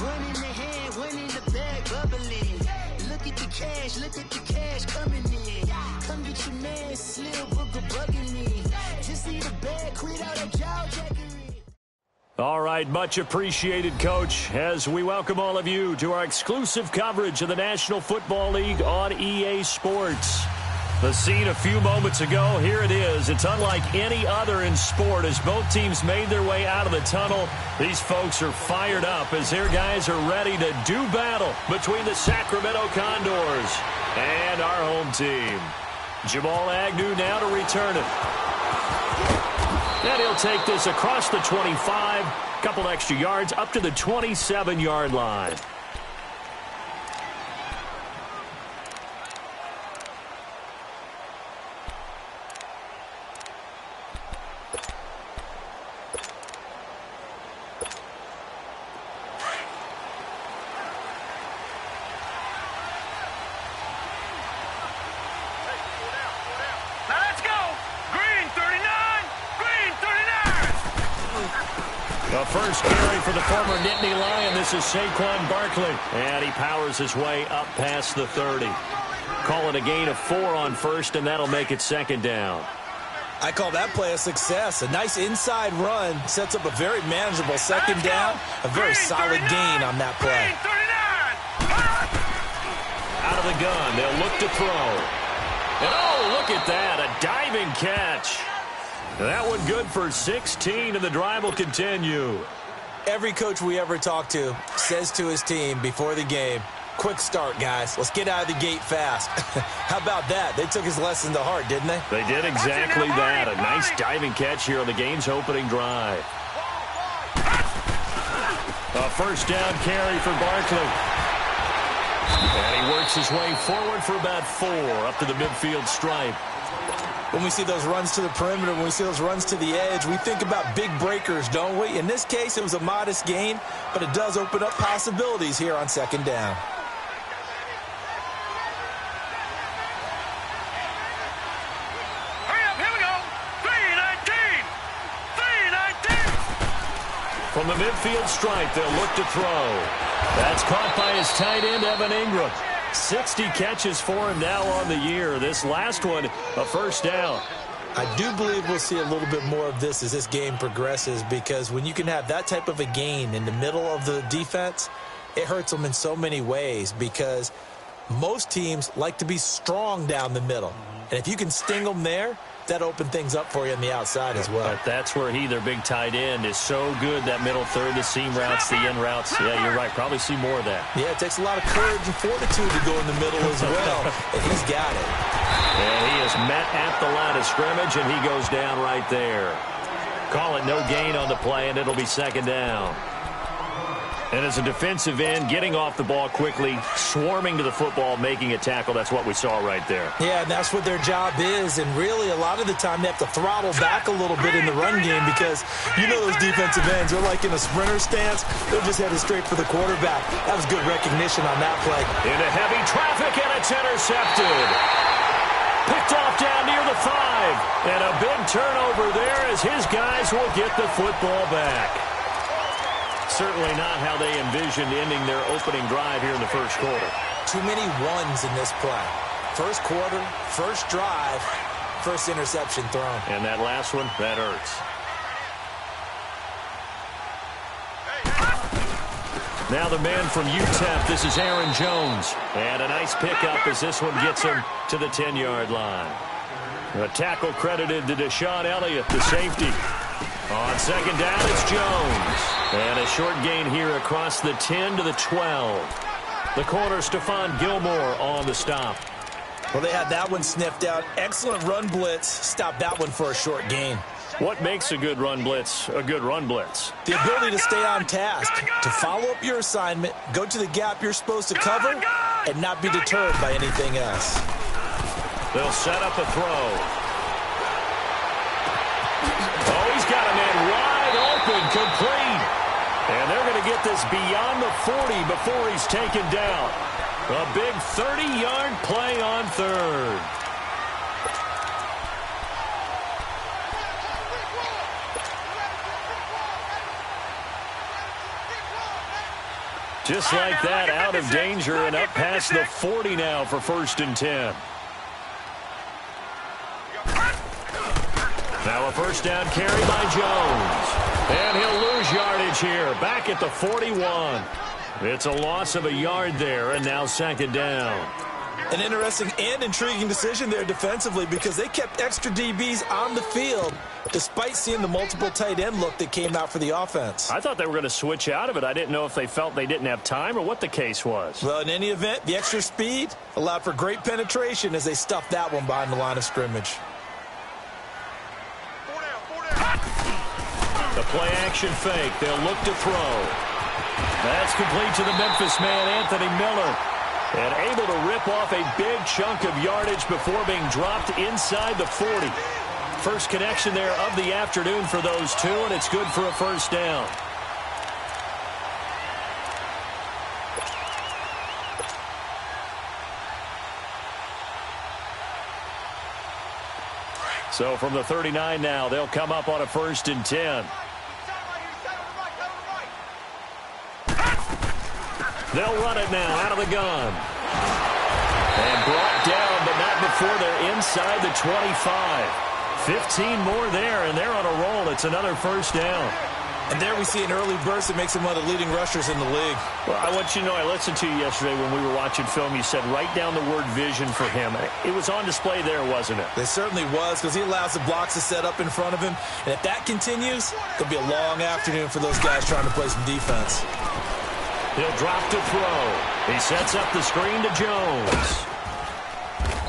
One in the hand, one in the bag, bubbling. Look at the cash coming in. Come get your man, Slim Booker bugging me. Just need a bag, quit out that jaw jackery. All right, much appreciated, Coach, as we welcome all of you to our exclusive coverage of the National Football League on EA Sports. The scene a few moments ago, here it is. It's unlike any other in sport as both teams made their way out of the tunnel. These folks are fired up as their guys are ready to do battle between the Sacramento Condors and our home team. Jamal Agnew now to return it. And he'll take this across the 25, couple extra yards up to the 27-yard line. The first carry for the former Nittany Lion. This is Saquon Barkley. And he powers his way up past the 30. Call it a gain of 4 on first, and that'll make it second down. I call that play a success. A nice inside run sets up a very manageable second down. A very solid gain on that play. Out of the gun, they'll look to throw. And oh, look at that, a diving catch. That one good for 16, and the drive will continue. Every coach we ever talk to says to his team before the game, quick start, guys. Let's get out of the gate fast. How about that? They took his lesson to heart, didn't they? They did exactly that. A nice diving catch here on the game's opening drive. A first down carry for Barkley. And he works his way forward for about 4 up to the midfield stripe. When we see those runs to the perimeter, when we see those runs to the edge, we think about big breakers, don't we? In this case, it was a modest gain, but it does open up possibilities here on second down. Hurry up, here we go. 3-19. 3-19. From the midfield stripe, they'll look to throw. That's caught by his tight end, Evan Ingram. 60 catches for him now on the year. This last one, a first down. I do believe we'll see a little bit more of this as this game progresses, because when you can have that type of a gain in the middle of the defense, it hurts them in so many ways, because most teams like to be strong down the middle. And if you can sting them there, that opened things up for you on the outside as well. But that's where their big tight end, is so good, that middle third, the seam routes, the in routes. Yeah, you're right. Probably see more of that. Yeah, it takes a lot of courage and fortitude to go in the middle as well. And he's got it. And he is met at the line of scrimmage, and he goes down right there. Call it no gain on the play, and it'll be second down. And as a defensive end, getting off the ball quickly, swarming to the football, making a tackle, that's what we saw right there. Yeah, and that's what their job is. And really, a lot of the time, they have to throttle back a little bit in the run game, because you know those defensive ends, they're like in a sprinter stance. They're just headed straight for the quarterback. That was good recognition on that play. Into heavy traffic, and it's intercepted. Picked off down near the 5. And a big turnover there as his guys will get the football back. Certainly not how they envisioned ending their opening drive here in the first quarter. Too many ones in this play. First quarter, first drive, first interception thrown. And that last one, that hurts. Now the man from UTEP, this is Aaron Jones. And a nice pickup as this one gets him to the 10-yard line. A tackle credited to Deshaun Elliott, the safety. On second down, it's Jones. And a short gain here across the 10 to the 12. The corner, Stephon Gilmore, on the stop. Well, they had that one sniffed out. Excellent run blitz. Stopped that one for a short gain. What makes a good run blitz a good run blitz? The ability to stay on task, to follow up your assignment, go to the gap you're supposed to cover, and not be deterred by anything else. They'll set up a throw. Oh, he's got a man wide open. to get this beyond the 40 before he's taken down. A big 30-yard play on third. Just like that, out of danger and up past the 40 now for 1st and 10. Now a first down carry by Jones. And he'll lose yardage here, back at the 41. It's a loss of a yard there, and now 2nd down. An interesting and intriguing decision there defensively because they kept extra DBs on the field despite seeing the multiple tight end look that came out for the offense. I thought they were going to switch out of it. I didn't know if they felt they didn't have time or what the case was. Well, in any event, the extra speed allowed for great penetration as they stuffed that one behind the line of scrimmage. The play-action fake. They'll look to throw. That's complete to the Memphis man, Anthony Miller. And able to rip off a big chunk of yardage before being dropped inside the 40. First connection there of the afternoon for those two, and it's good for a first down. So from the 39 now, they'll come up on a 1st and 10. They'll run it now out of the gun. And brought down, but not before they're inside the 25. 15 more there, and they're on a roll. It's another first down. And there we see an early burst that makes him one of the leading rushers in the league. Well, I want you to know, I listened to you yesterday when we were watching film. You said write down the word vision for him. It was on display there, wasn't it? It certainly was, because he allows the blocks to set up in front of him. And if that continues, it'll be a long afternoon for those guys trying to play some defense. He'll drop to throw. He sets up the screen to Jones.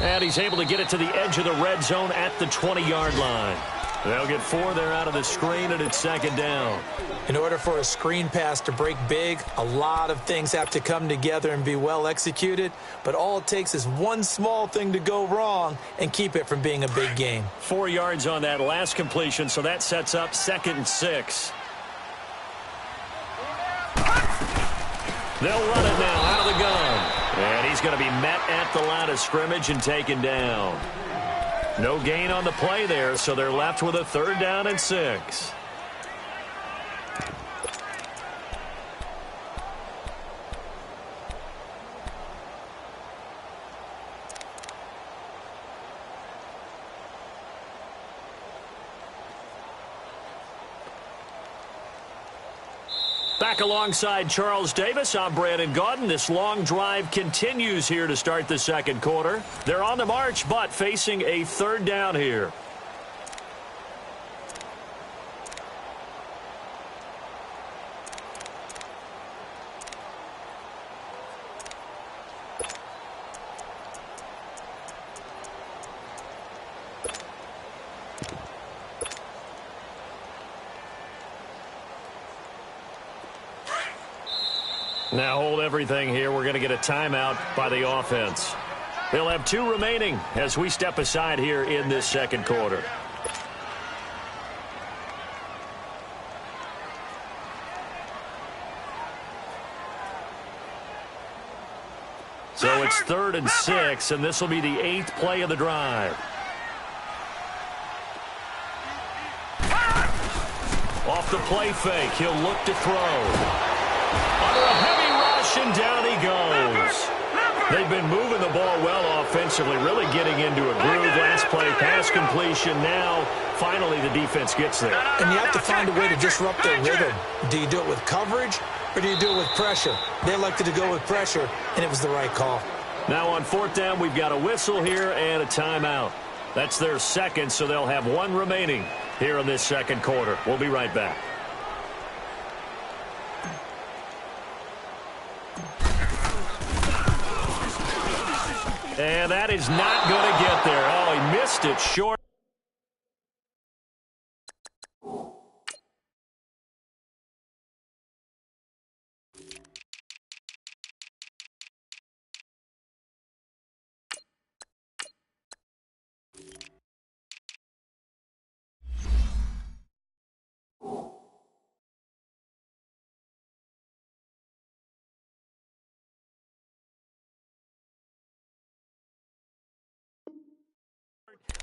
And he's able to get it to the edge of the red zone at the 20-yard line. They'll get 4 there out of the screen, and it's 2nd down. In order for a screen pass to break big, a lot of things have to come together and be well executed. But all it takes is one small thing to go wrong and keep it from being a big game. 4 yards on that last completion, so that sets up 2nd and 6. They'll run it now out of the gun. And he's going to be met at the line of scrimmage and taken down. No gain on the play there, so they're left with a 3rd down and 6. Back alongside Charles Davis, I'm Brandon Gaudin. This long drive continues here to start the 2nd quarter. They're on the march, but facing a 3rd down here. Now hold everything here. We're going to get a timeout by the offense. They'll have 2 remaining as we step aside here in this 2nd quarter. So it's 3rd and 6, and this will be the 8th play of the drive. Off the play fake, he'll look to throw. Under a heavy rush, and down he goes. They've been moving the ball well offensively, really getting into a groove. Last play, pass completion. Now, finally, the defense gets there. And you have to find a way to disrupt their rhythm. Do you do it with coverage, or do you do it with pressure? They elected to go with pressure, and it was the right call. Now on 4th down, we've got a whistle here and a timeout. That's their 2nd, so they'll have 1 remaining here in this 2nd quarter. We'll be right back. And that is not going to get there. Oh, he missed it short.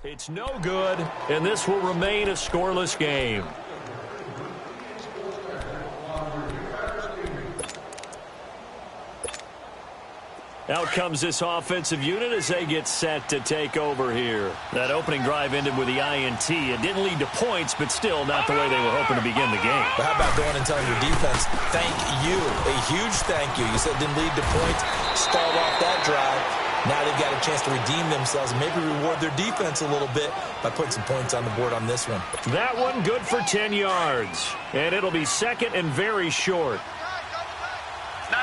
It's no good, and this will remain a scoreless game. Out comes this offensive unit as they get set to take over here. That opening drive ended with the INT. It didn't lead to points, but still not the way they were hoping to begin the game. But how about going and telling your defense, thank you, a huge thank you. You said it didn't lead to points, stalled off that drive. Now they've got a chance to redeem themselves and maybe reward their defense a little bit by putting some points on the board on this one. That one good for 10 yards. And it'll be second and very short. No.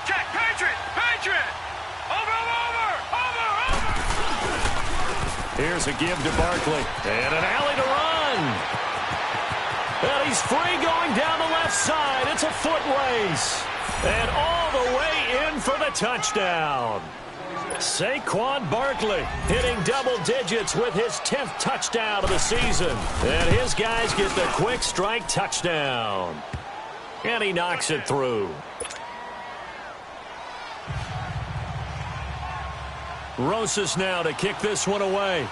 Check. Patriot. Over. Here's a give to Barkley. And an alley to run. And he's free going down the left side. It's a foot race. And all the way in for the touchdown. Saquon Barkley hitting double digits with his 10th touchdown of the season. And his guys get the quick strike touchdown. And he knocks it through. Rosas now to kick this one away.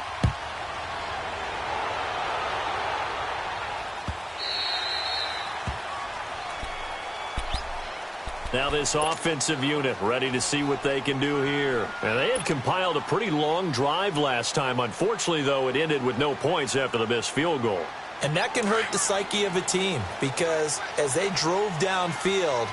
Now this offensive unit ready to see what they can do here. And they had compiled a pretty long drive last time. Unfortunately, though, it ended with no points after the missed field goal. And that can hurt the psyche of a team because as they drove downfield,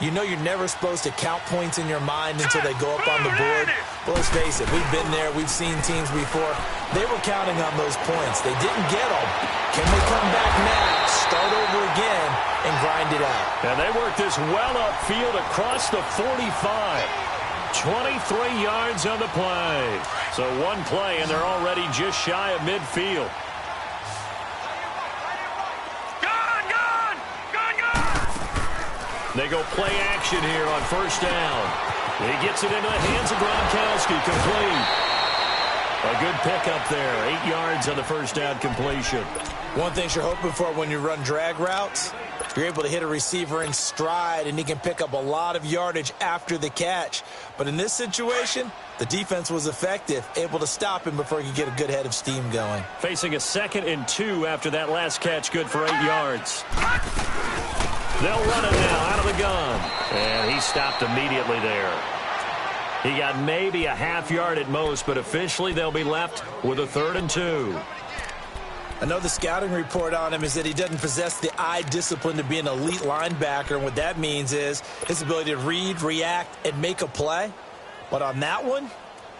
you know you're never supposed to count points in your mind until they go up on the board. But let's face it, we've been there. We've seen teams before. They were counting on those points. They didn't get them. Can they come back now, start over again, and grind it out? And they work this well upfield across the 45. 23 yards on the play. So one play, and they're already just shy of midfield. They go play action here on first down. He gets it into the hands of Gronkowski, complete. A good pickup there, 8 yards on the first down completion. One thing you're hoping for when you run drag routes, you're able to hit a receiver in stride, and he can pick up a lot of yardage after the catch. But in this situation, the defense was effective, able to stop him before he could get a good head of steam going. Facing a 2nd and 2 after that last catch, good for 8 yards. They'll run it now out of the gun. And he stopped immediately there. He got maybe a half yard at most, but officially they'll be left with a 3rd and 2. I know the scouting report on him is that he doesn't possess the eye discipline to be an elite linebacker. And what that means is his ability to read, react, and make a play. But on that one,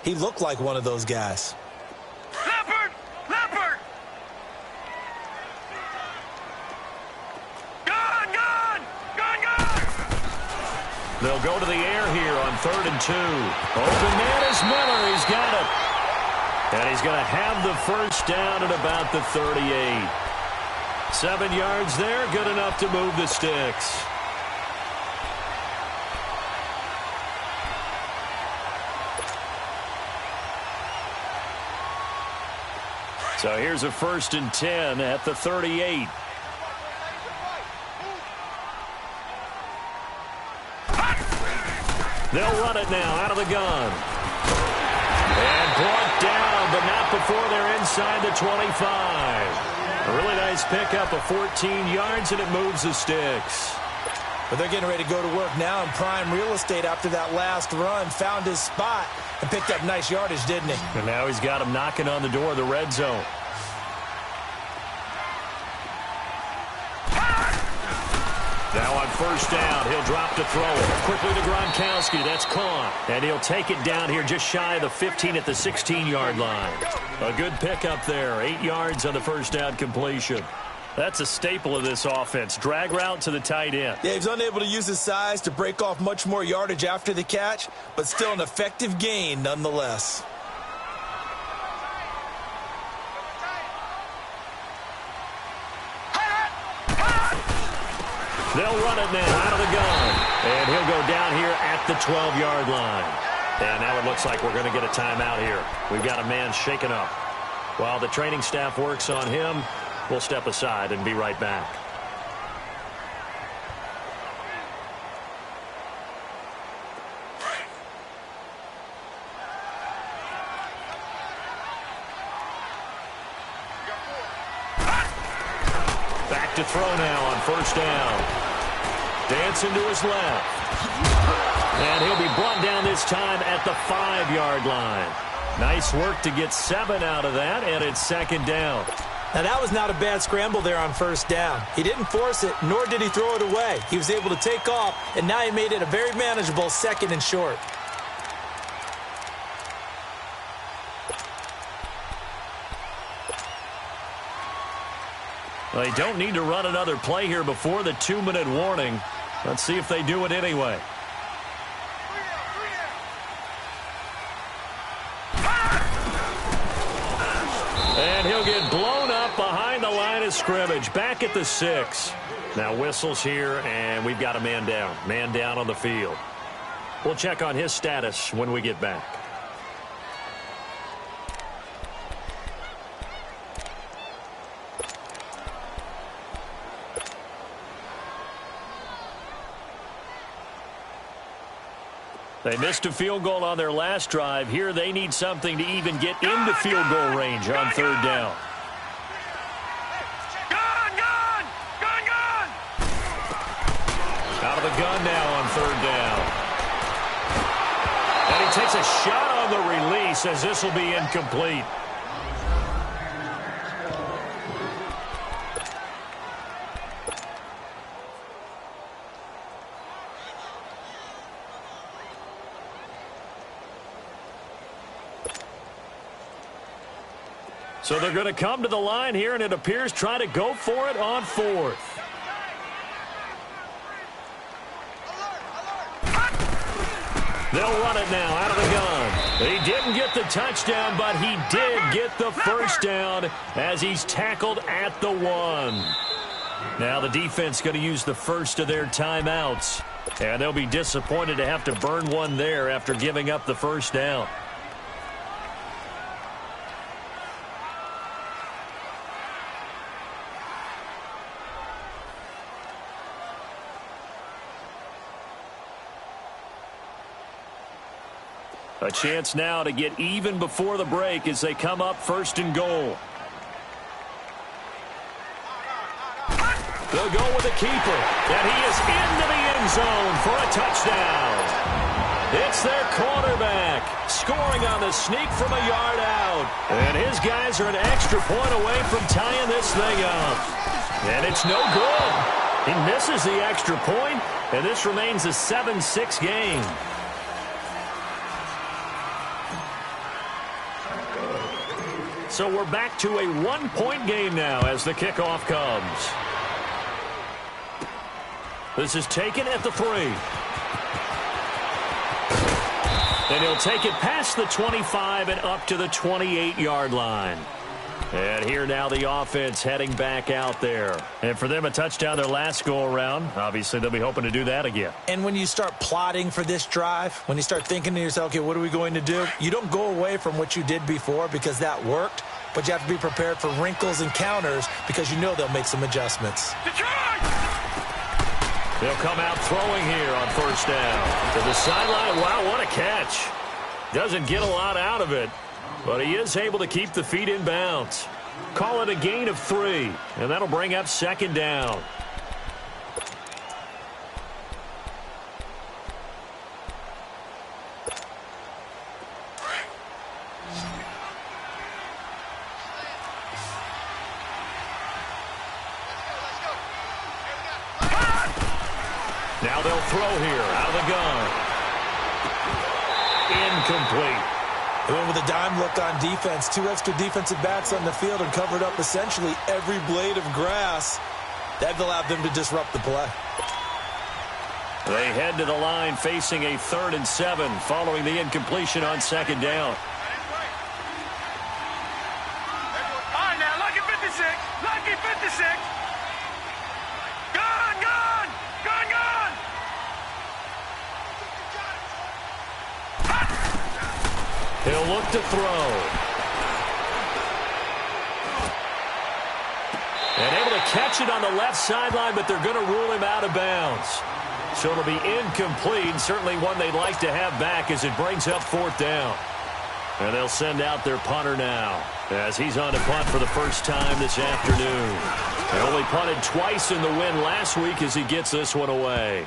he looked like one of those guys. Leopard! They'll go to the air here on 3rd and 2. Open man is Miller. He's got it. And he's going to have the first down at about the 38. 7 yards there, good enough to move the sticks. So here's a 1st and 10 at the 38. They'll run it now out of the gun. And brought down, but not before they're inside the 25. A really nice pickup of 14 yards, and it moves the sticks. But they're getting ready to go to work now in prime real estate after that last run. Found his spot and picked up nice yardage, didn't he? And now he's got him knocking on the door of the red zone. Now on first down, he'll drop to throw it. Quickly to Gronkowski. That's caught. And he'll take it down here just shy of the 15 at the 16-yard line. A good pickup there. 8 yards on the first down completion. That's a staple of this offense. Drag route to the tight end. Yeah, he's unable to use his size to break off much more yardage after the catch, but still an effective gain nonetheless. They'll run it now out of the gun. And he'll go down here at the 12-yard line. And now it looks like we're going to get a timeout here. We've got a man shaken up. While the training staff works on him, we'll step aside and be right back. Back to throw now on first down. Dancing to his left. And he'll be brought down this time at the 5-yard line. Nice work to get 7 out of that, and it's second down. Now, that was not a bad scramble there on first down. He didn't force it, nor did he throw it away. He was able to take off, and now he made it a very manageable 2nd and short. They don't need to run another play here before the 2-minute warning. Let's see if they do it anyway. And he'll get blown up behind the line of scrimmage, back at the 6. Now whistles here, and we've got a man down. Man down on the field. We'll check on his status when we get back. They missed a field goal on their last drive. Here they need something to even get into field goal range on third down. Out of the gun now on third down. And he takes a shot on the release as this will be incomplete. So they're going to come to the line here, and it appears try to go for it on 4th. They'll run it now out of the gun. He didn't get the touchdown, but he did get the first down as he's tackled at the 1. Now the defense going to use the first of their timeouts, and they'll be disappointed to have to burn one there after giving up the first down. A chance now to get even before the break as they come up 1st and goal. They'll go with the keeper, and he is into the end zone for a touchdown. It's their quarterback scoring on the sneak from a yard out. And his guys are an extra point away from tying this thing up. And it's no good. He misses the extra point, and this remains a 7-6 game. So we're back to a 1-point game now as the kickoff comes. This is taken at the 3. And he'll take it past the 25 and up to the 28-yard line. And here now the offense heading back out there. And for them, a touchdown their last go-around. Obviously, they'll be hoping to do that again. And when you start plotting for this drive, when you start thinking to yourself, okay, what are we going to do? You don't go away from what you did before because that worked, but you have to be prepared for wrinkles and counters because you know they'll make some adjustments. They'll come out throwing here on first down. To the sideline. Wow, what a catch. Doesn't get a lot out of it, but he is able to keep the feet in bounds. Call it a gain of 3, and that'll bring up second down. Now they'll throw here out of the gun. Incomplete. They went with a dime look on defense. 2 extra defensive backs on the field and covered up essentially every blade of grass. That allowed them to disrupt the play. They head to the line facing a 3rd and 7 following the incompletion on second down. All right, now, lucky 56. Lucky 56. Gun, gun, gun, gun. He'll look to throw. And able to catch it on the left sideline, but they're going to rule him out of bounds. So it'll be incomplete, certainly one they'd like to have back as it brings up 4th down. And they'll send out their punter now as he's on to punt for the first time this afternoon. He only punted twice in the win last week as he gets this one away.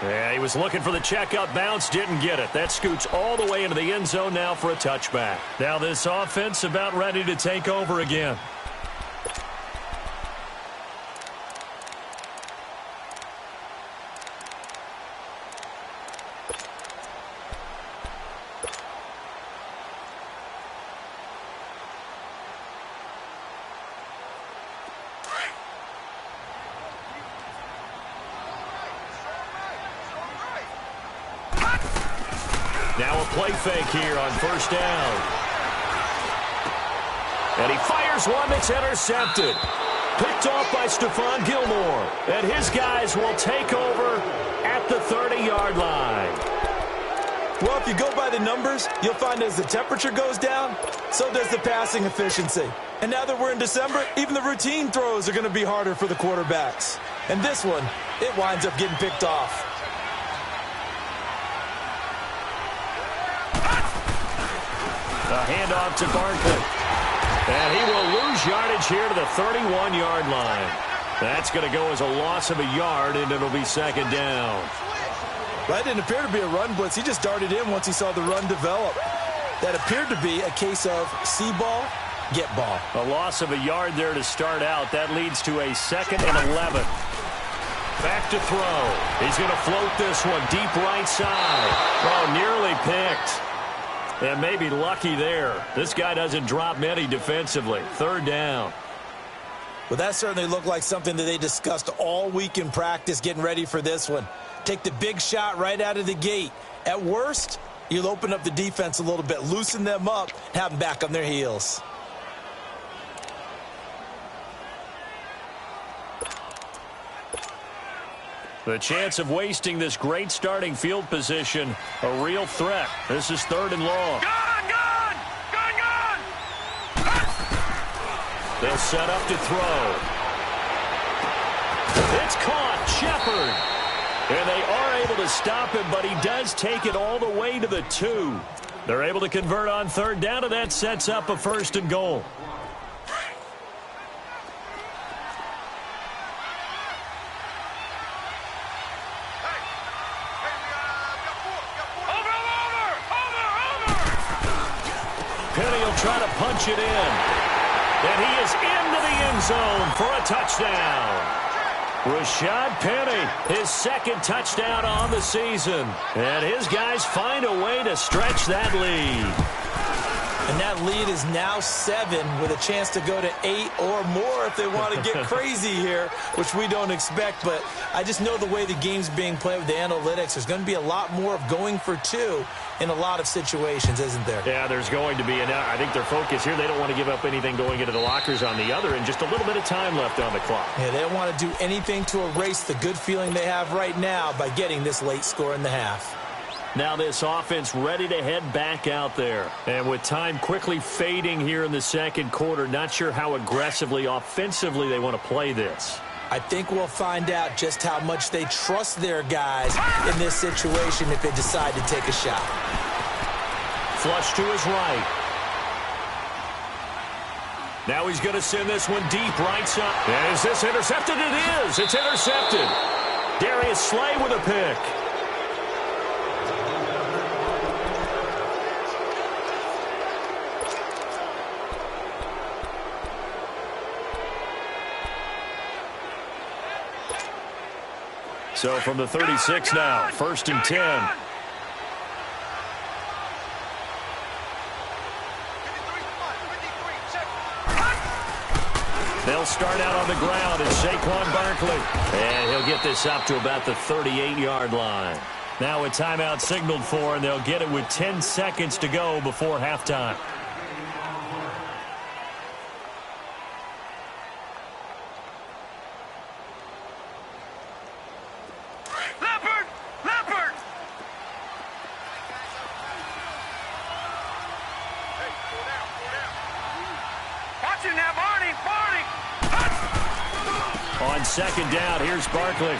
Yeah, he was looking for the checkup bounce, didn't get it. That scoots all the way into the end zone now for a touchback. Now this offense about ready to take over again. Now a play fake here on first down. And he fires one that's intercepted. Picked off by Stephon Gilmore. And his guys will take over at the 30-yard line. Well, if you go by the numbers, you'll find as the temperature goes down, so does the passing efficiency. And now that we're in December, even the routine throws are going to be harder for the quarterbacks. And this one, it winds up getting picked off. A handoff to Barkley. And he will lose yardage here to the 31-yard line. That's going to go as a loss of a yard, and it'll be second down. That didn't appear to be a run blitz. He just darted in once he saw the run develop. That appeared to be a case of see ball, get ball. A loss of a yard there to start out. That leads to a 2nd and 11. Back to throw. He's going to float this one deep right side. Oh, nearly picked. And maybe lucky there. This guy doesn't drop many defensively. Third down. Well, that certainly looked like something that they discussed all week in practice getting ready for this one. Take the big shot right out of the gate. At worst, you'll open up the defense a little bit, loosen them up, have them back on their heels. The chance of wasting this great starting field position, a real threat. This is 3rd and long. Gun! They'll set up to throw. It's caught. Shepard. And they are able to stop him, but he does take it all the way to the 2. They're able to convert on 3rd down, and that sets up a 1st and goal. Try to punch it in. And he is into the end zone for a touchdown. Rashad Penny, his 2nd touchdown on the season. And his guys find a way to stretch that lead. And that lead is now 7 with a chance to go to 8 or more if they want to get crazy here, which we don't expect. But I just know the way the game's being played with the analytics, there's going to be a lot more of going for 2 in a lot of situations, isn't there? Yeah, there's going to be. And I think their focus here, they don't want to give up anything going into the lockers on the other, and just a little bit of time left on the clock. Yeah, they don't want to do anything to erase the good feeling they have right now by getting this late score in the half. Now this offense ready to head back out there. And with time quickly fading here in the 2nd quarter, not sure how aggressively, offensively they want to play this. I think we'll find out just how much they trust their guys in this situation if they decide to take a shot. Flush to his right. Now he's going to send this one deep right side. And is this intercepted? It is. It's intercepted. Darius Slay with a pick. So from the 36 now, 1st and 10. They'll start out on the ground. It's Saquon Barkley. And he'll get this up to about the 38-yard line. Now a timeout signaled for, and they'll get it with 10 seconds to go before halftime. On 2nd down, here's Barkley.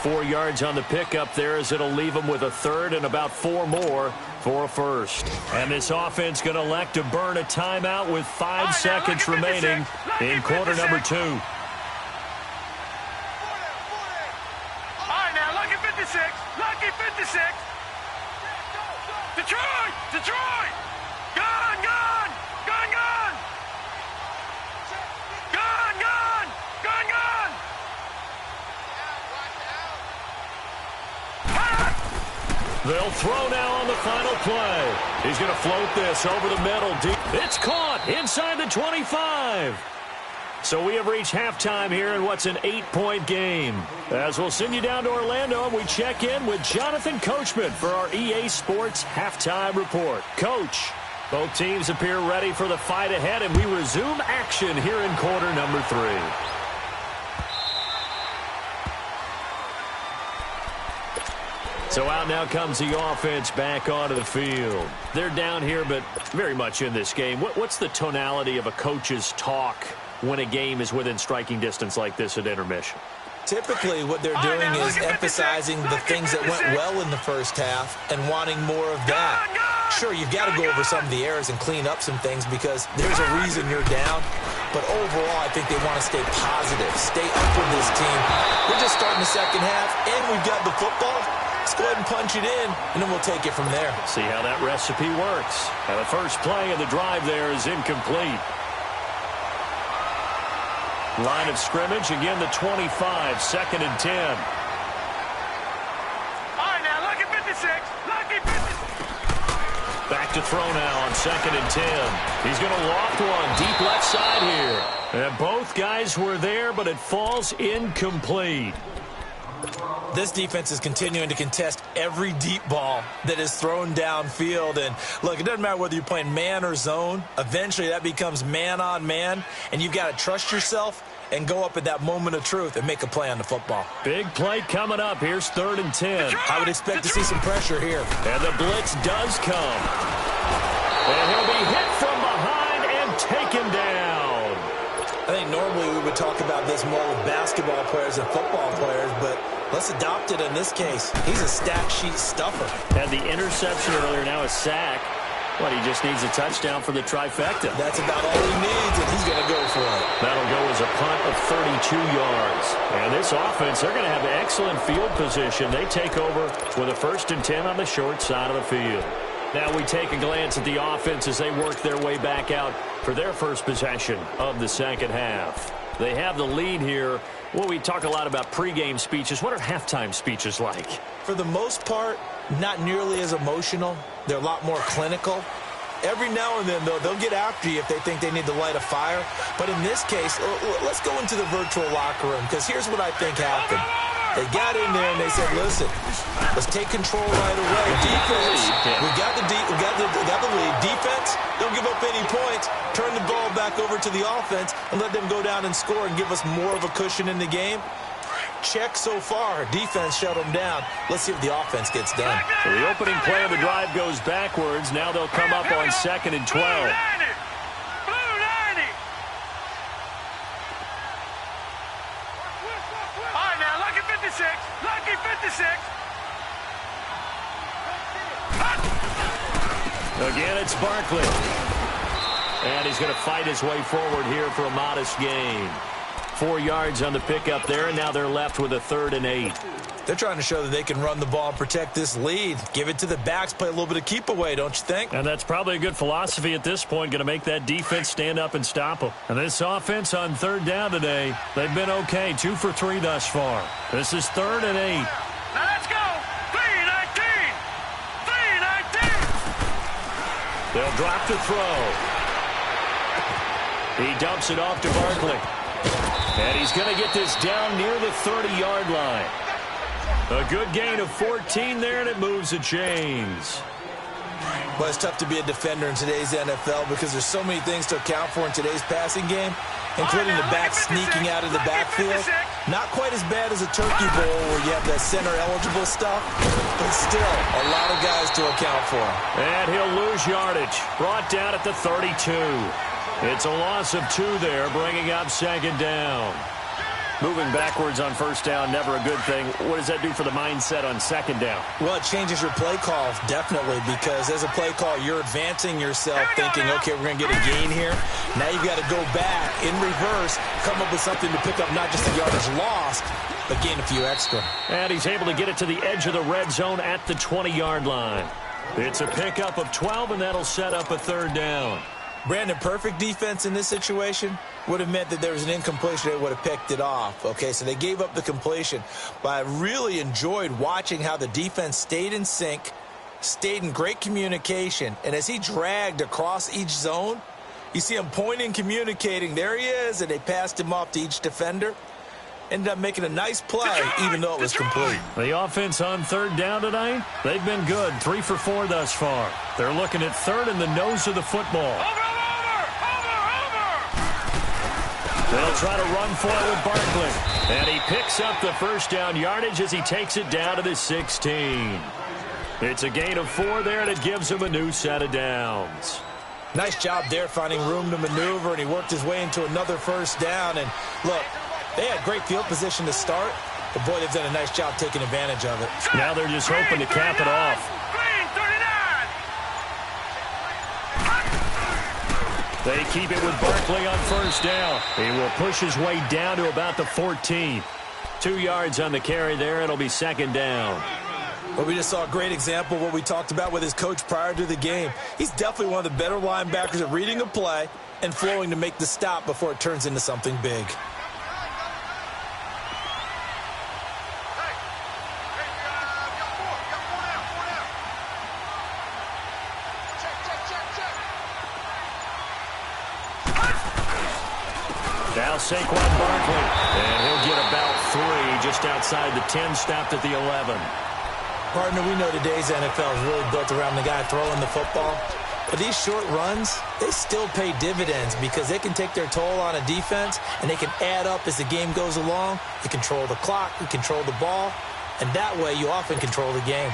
4 yards on the pickup there, as it'll leave them with a third and about 4 more for a first. And this offense going to elect to burn a timeout with 5 seconds remaining in quarter number 2. All right, now, lucky 56. Lucky 56. Detroit! Detroit! Gone! Gone! Gone! Gone! Gone! Gone! Gone! Gone! They'll throw now on the final play. He's going to float this over the middle. Deep. It's caught inside the 25. So we have reached halftime here in what's an 8-point game. As we'll send you down to Orlando, and we check in with Jonathan Coachman for our EA Sports Halftime Report. Coach, both teams appear ready for the fight ahead, and we resume action here in quarter number 3. So out now comes the offense back onto the field. They're down here, but very much in this game. What's the tonality of a coach's talk when a game is within striking distance like this at intermission? Typically, what they're doing is emphasizing the things that went well in the first half and wanting more of that. Sure, you've got to go over some of the errors and clean up some things because there's a reason you're down. But overall, I think they want to stay positive, stay up with this team. We're just starting the second half, and we've got the football. Let's go ahead and punch it in, and then we'll take it from there. See how that recipe works. Now, the first play of the drive there is incomplete. Line of scrimmage, again the 25, 2nd and 10. All right, now, lucky 56. Lucky 56. Back to throw now on 2nd and 10. He's going to loft one deep left side here. And both guys were there, but it falls incomplete. This defense is continuing to contest every deep ball that is thrown downfield. And, look, it doesn't matter whether you're playing man or zone. Eventually, that becomes man on man, and you've got to trust yourself and go up at that moment of truth and make a play on the football. Big play coming up. Here's 3rd and 10. I would expect to see some pressure here. And the blitz does come. And he'll be hit from behind and taken down. I think normally we would talk about this more with basketball players and football players, but let's adopt it in this case. He's a stat sheet stuffer. Had the interception earlier, now a sack. But he just needs a touchdown for the trifecta. That's about all he needs, and he's going to go for it. That'll go as a punt of 32 yards. And this offense, they're going to have excellent field position. They take over with a 1st and 10 on the short side of the field. Now we take a glance at the offense as they work their way back out for their first possession of the second half. They have the lead here. Well, we talk a lot about pregame speeches. What are halftime speeches like? For the most part, not nearly as emotional. They're a lot more clinical. Every now and then, though, they'll get after you if they think they need to light a fire. But in this case, let's go into the virtual locker room, because here's what I think happened. They got in there and they said, listen, let's take control right away. Defense, we got the lead. Defense, don't give up any points. Turn the ball back over to the offense and let them go down and score and give us more of a cushion in the game. Check so far. Defense shut them down. Let's see if the offense gets done. So the opening play of the drive goes backwards. Now they'll come up on 2nd and 12. Blue 90. All right, now, lucky 56. Lucky 56. Again, it's Barkley. And he's going to fight his way forward here for a modest gain. 4 yards on the pickup there, and now they're left with a 3rd and 8. They're trying to show that they can run the ball and protect this lead. Give it to the backs, play a little bit of keep away, don't you think? And that's probably a good philosophy at this point, going to make that defense stand up and stop them. And this offense on 3rd down today, they've been okay, 2 for 3 thus far. This is 3rd and 8. Now let's go. 3-19. 3-19. They'll drop to throw. He dumps it off to Barkley. And he's going to get this down near the 30-yard line. A good gain of 14 there, and it moves the chains. Well, it's tough to be a defender in today's NFL because there's so many things to account for in today's passing game, including the back sneaking out of the backfield. Not quite as bad as a turkey bowl where you have that center-eligible stuff, but still a lot of guys to account for. And he'll lose yardage. Brought down at the 32. It's a loss of 2 there, bringing up 2nd down. Moving backwards on first down, never a good thing. What does that do for the mindset on second down? Well, it changes your play call, definitely, because as a play call, you're advancing yourself thinking, okay, we're going to get a gain here. Now you've got to go back in reverse, come up with something to pick up not just the yardage lost, but gain a few extra. And he's able to get it to the edge of the red zone at the 20-yard line. It's a pickup of 12, and that'll set up a third down. Brandon, perfect defense in this situation would have meant that there was an incompletion. They would have picked it off. Okay, so they gave up the completion. But I really enjoyed watching how the defense stayed in sync, stayed in great communication. And as he dragged across each zone, you see him pointing, communicating. There he is, and they passed him off to each defender. Ended up making a nice play, even though it was complete. The offense on third down tonight, they've been good. 3 for 4 thus far. They're looking at third in the nose of the football. They'll try to run for it with Barkley. And he picks up the first down yardage as he takes it down to the 16. It's a gain of 4 there, and it gives him a new set of downs. Nice job there finding room to maneuver, and he worked his way into another first down. And look, they had great field position to start, but boy, they've done a nice job taking advantage of it. Now they're just hoping to cap it off. They keep it with Barkley on first down. He will push his way down to about the 14. 2 yards on the carry there. It'll be second down. Well, we just saw a great example of what we talked about with his coach prior to the game. He's definitely one of the better linebackers at reading a play and flowing to make the stop before it turns into something big. Now Saquon Barkley, and he'll get about 3 just outside the 10, stopped at the 11. Partner, we know today's NFL is really built around the guy throwing the football. But these short runs, they still pay dividends because they can take their toll on a defense, and they can add up as the game goes along. You control the clock, you control the ball, and that way you often control the game.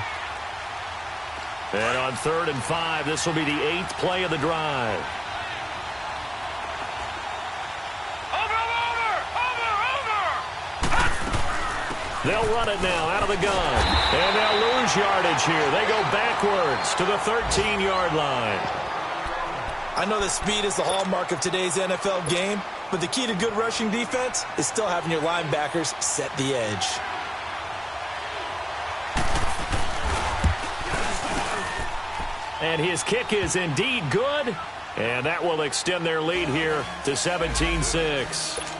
And on 3rd and 5, this will be the 8th play of the drive. They'll run it now out of the gun. And they'll lose yardage here. They go backwards to the 13-yard line. I know that speed is the hallmark of today's NFL game, but the key to good rushing defense is still having your linebackers set the edge. And his kick is indeed good. And that will extend their lead here to 17-6.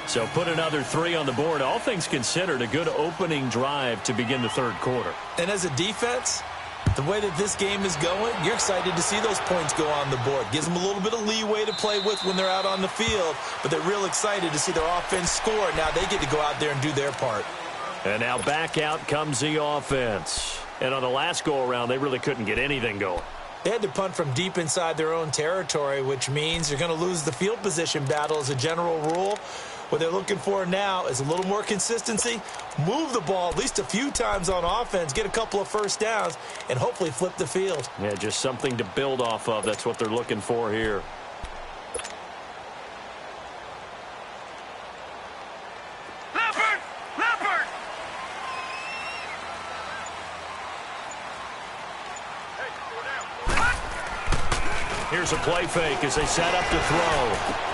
So put another 3 on the board. All things considered, a good opening drive to begin the third quarter. And as a defense, the way that this game is going, you're excited to see those points go on the board. Gives them a little bit of leeway to play with when they're out on the field, but they're real excited to see their offense score. Now they get to go out there and do their part. And now back out comes the offense. And on the last go-around, they really couldn't get anything going. They had to punt from deep inside their own territory, which means you're going to lose the field position battle as a general rule. What they're looking for now is a little more consistency, move the ball at least a few times on offense, get a couple of first downs, and hopefully flip the field. Yeah, just something to build off of. That's what they're looking for here. Leopard! Here's a play fake as they set up to throw.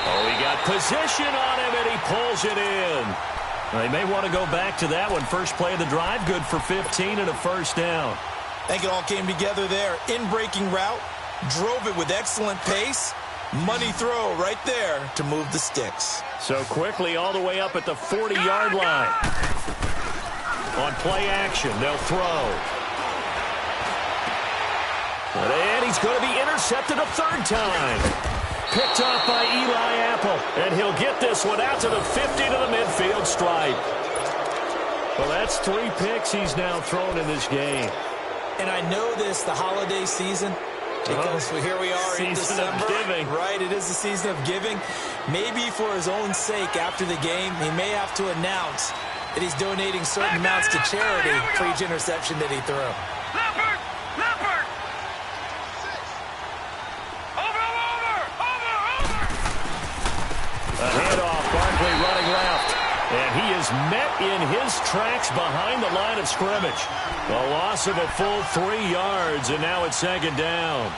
Oh, he got position on him, and he pulls it in. They may want to go back to that one. First play of the drive, good for 15 and a first down. I think it all came together there. In-breaking route, drove it with excellent pace. Money throw right there to move the sticks. So quickly all the way up at the 40-yard line. On play action, they'll throw. And he's going to be intercepted a 3rd time. Picked off by Eli Apple, and he'll get this one out to the 50 to the midfield stripe. Well, that's 3 picks he's now thrown in this game. And I know this, the holiday season, because here we are in December. Season of giving. Right, it is the season of giving. Maybe for his own sake after the game, he may have to announce that he's donating certain amounts to charity for each interception that he threw. Leopard! A handoff, Barkley running left. And he is met in his tracks behind the line of scrimmage. A loss of a full 3 yards, and now it's second down.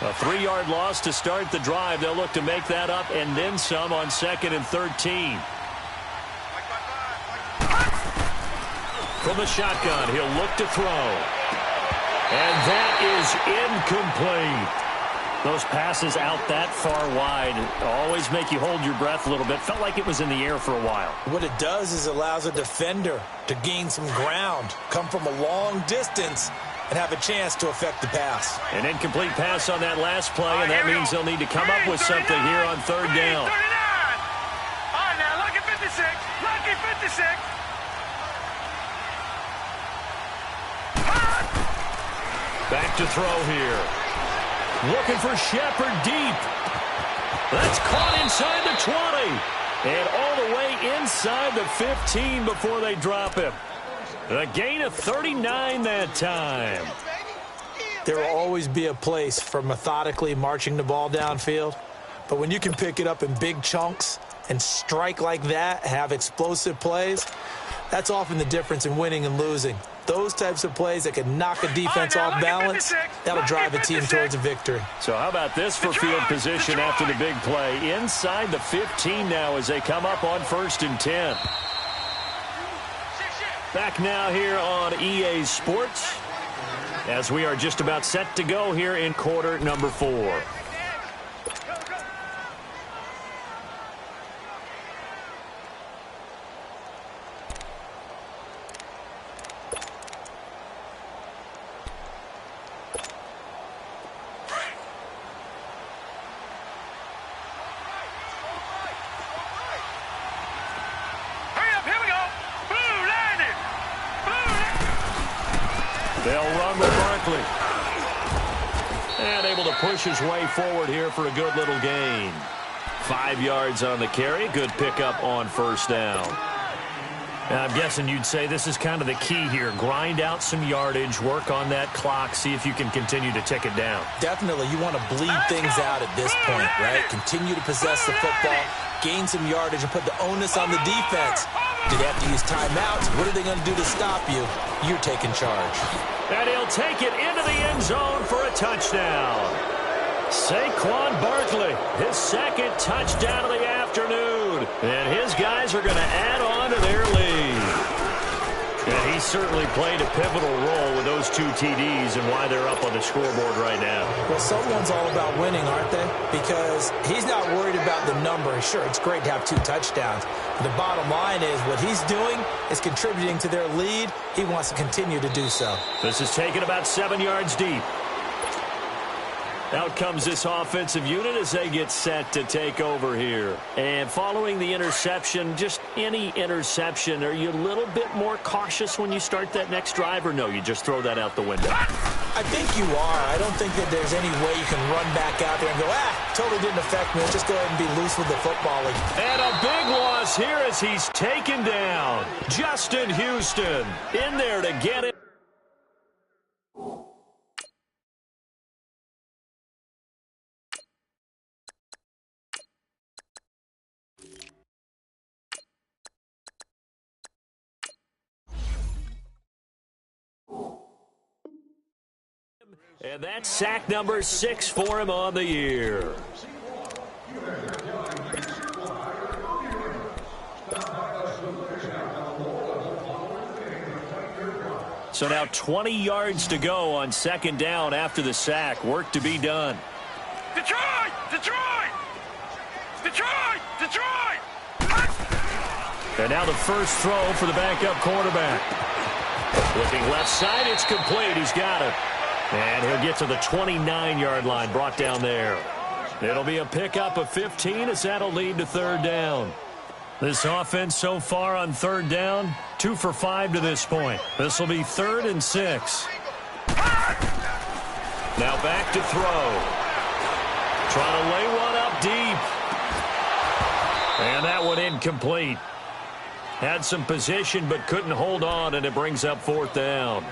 A 3-yard loss to start the drive. They'll look to make that up and then some on 2nd and 13. From the shotgun, he'll look to throw. And that is incomplete. Those passes out that far wide always make you hold your breath a little bit. Felt like it was in the air for a while. What it does is allows a defender to gain some ground, come from a long distance, and have a chance to affect the pass. An incomplete pass on that last play, and that means they'll need to come up with something here on 3rd down. All right, now, lucky 56. Lucky 56. Back to throw here. Looking for Shepard deep. That's caught inside the 20. And all the way inside the 15 before they drop him. A gain of 39 that time. There will always be a place for methodically marching the ball downfield. But when you can pick it up in big chunks and strike like that, have explosive plays, that's often the difference in winning and losing. Those types of plays that can knock a defense off balance, that'll drive a team towards a victory. So how about this for field position after the big play? Inside the 15 now as they come up on 1st and 10. Back now here on EA Sports as we are just about set to go here in quarter number 4. They'll run with Barkley. And able to push his way forward here for a good little gain. 5 yards on the carry. Good pickup on 1st down. And I'm guessing you'd say this is kind of the key here. Grind out some yardage, work on that clock, see if you can continue to tick it down. Definitely, you want to bleed things out at this point, right? Continue to possess the football, gain some yardage, and put the onus on the defense. Do they have to use timeouts? What are they going to do to stop you? You're taking charge. And he'll take it into the end zone for a touchdown. Saquon Barkley, his 2nd touchdown of the afternoon. And his guys are going to add on to their lead. And he certainly played a pivotal role with those 2 TDs and why they're up on the scoreboard right now. Well, someone's all about winning, aren't they? Because he's not worried about the number. Sure, it's great to have 2 touchdowns. But the bottom line is what he's doing is contributing to their lead. He wants to continue to do so. This is taken about 7 yards deep. Out comes this offensive unit as they get set to take over here. And following the interception, just any interception, are you a little bit more cautious when you start that next drive, or no, you just throw that out the window? I think you are. I don't think that there's any way you can run back out there and go, totally didn't affect me. Let's just go ahead and be loose with the football. And a big loss here as he's taken down. Justin Houston in there to get it. And that's sack number 6 for him on the year. So now 20 yards to go on 2nd down after the sack. Work to be done. Detroit! Detroit! Detroit! Detroit! And now the first throw for the backup quarterback. Looking left side, it's complete. He's got it. And he'll get to the 29-yard line, brought down there. It'll be a pickup of 15 as that'll lead to 3rd down. This offense so far on 3rd down, 2 for 5 to this point. This will be 3rd and 6. Now back to throw. Trying to lay one up deep. And that one incomplete. Had some position but couldn't hold on, and it brings up 4th down.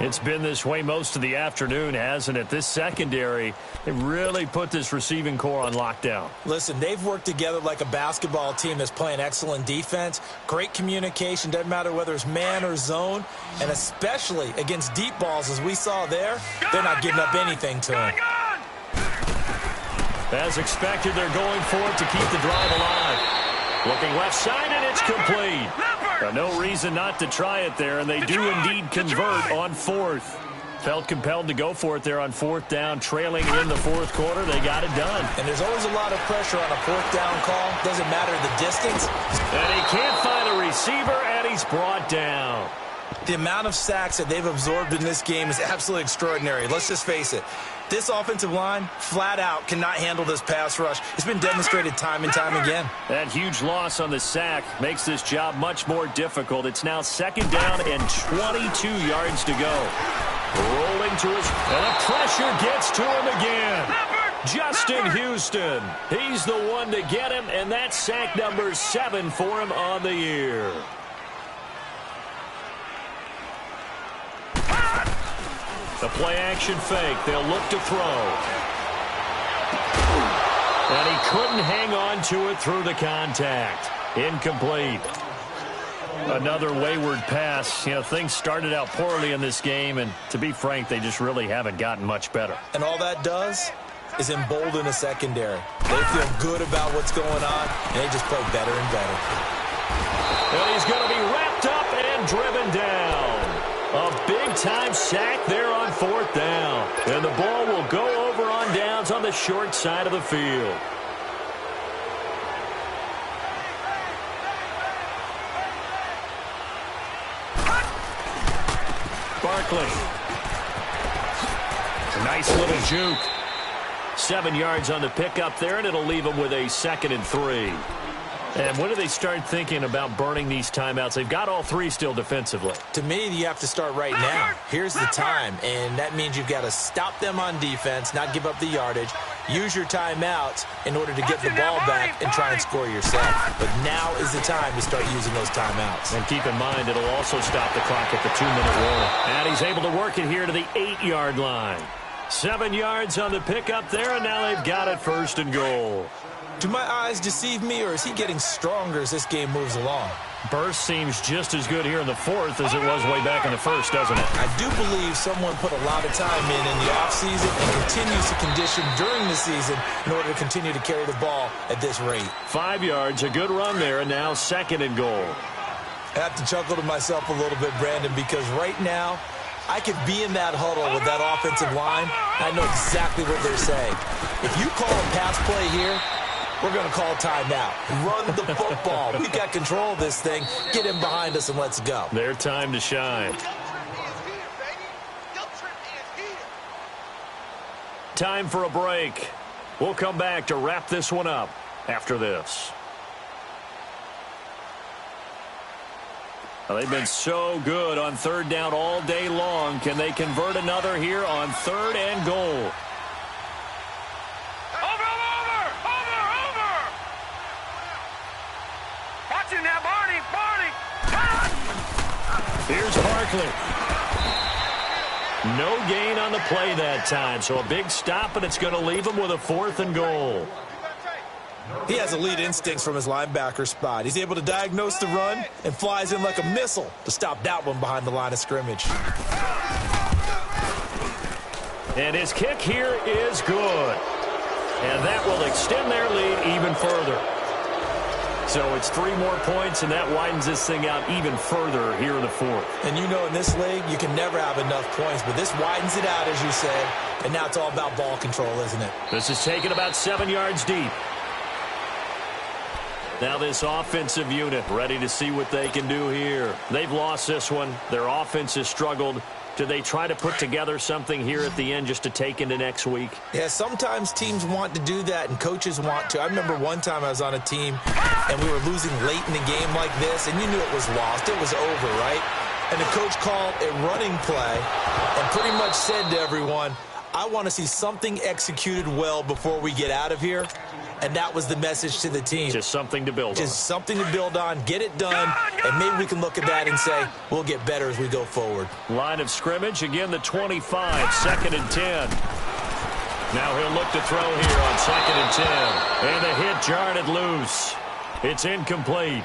It's been this way most of the afternoon, hasn't it? This secondary, they really put this receiving core on lockdown. Listen, they've worked together like a basketball team that's playing excellent defense. Great communication, doesn't matter whether it's man or zone. And especially against deep balls, as we saw there, they're not giving up anything to them. As expected, they're going for it to keep the drive alive. Looking left side, and it's complete. No reason not to try it there, and they do indeed convert on fourth. Felt compelled to go for it there on fourth down, trailing in the fourth quarter. They got it done. And there's always a lot of pressure on a fourth down call. Doesn't matter the distance. And he can't find a receiver, and he's brought down. The amount of sacks that they've absorbed in this game is absolutely extraordinary. Let's just face it. This offensive line, flat out, cannot handle this pass rush. It's been demonstrated time and time again. That huge loss on the sack makes this job much more difficult. It's now second down and 22 yards to go. Rolling to his, and the pressure gets to him again. Justin Houston, he's the one to get him, and that's sack number 7 for him on the year. The play-action fake. They'll look to throw. And he couldn't hang on to it through the contact. Incomplete. Another wayward pass. You know, things started out poorly in this game, and to be frank, they just really haven't gotten much better. And all that does is embolden the secondary. They feel good about what's going on, and they just play better and better. And he's going to be wrapped up and driven down. A big-time sack there on fourth down. And the ball will go over on downs on the short side of the field. Barkley. A nice little juke. 7 yards on the pickup there, and it'll leave him with a 2nd and 3. And when do they start thinking about burning these timeouts? They've got all 3 still defensively. To me, you have to start right now. Here's the time, and that means you've got to stop them on defense, not give up the yardage, use your timeouts in order to get the ball back and try and score yourself. But now is the time to start using those timeouts. And keep in mind, it'll also stop the clock at the 2-minute warning. And he's able to work it here to the 8-yard line. 7 yards on the pickup there, and now they've got it 1st and goal. Do my eyes deceive me, or is he getting stronger as this game moves along? Burst seems just as good here in the 4th as it was way back in the 1st, doesn't it? I do believe someone put a lot of time in the offseason and continues to condition during the season in order to continue to carry the ball at this rate. 5 yards, a good run there, and now 2nd and goal. I have to chuckle to myself a little bit, Brandon, because right now I could be in that huddle with that offensive line. I know exactly what they're saying. If you call a pass play here, we're going to call timeout. Run the football. We got control of this thing. Get him behind us and let's go. Their time to shine. Time for a break. We'll come back to wrap this one up after this. Well, they've been so good on 3rd down all day long. Can they convert another here on 3rd and goal? Here's Barkley. No gain on the play that time, so a big stop, and it's going to leave him with a 4th and goal. He has elite instincts from his linebacker spot. He's able to diagnose the run and flies in like a missile to stop that one behind the line of scrimmage. And his kick here is good. And that will extend their lead even further. So it's 3 more points, and that widens this thing out even further here in the 4th. And you know in this league, you can never have enough points, but this widens it out, as you said, and now it's all about ball control, isn't it? This is taken about 7 yards deep. Now this offensive unit ready to see what they can do here. They've lost this one. Their offense has struggled. Do they try to put together something here at the end just to take into next week? Yeah, sometimes teams want to do that and coaches want to. I remember one time I was on a team and we were losing late in the game like this, and you knew it was lost. It was over, right? And the coach called a running play and pretty much said to everyone, I want to see something executed well before we get out of here. and that was the message to the team. Just something to build on. Just something to build on, get it done, and maybe we can look at that and say, we'll get better as we go forward. Line of scrimmage, again the 25, 2nd and 10. Now he'll look to throw here on 2nd and 10. And the hit jarred it loose. It's incomplete.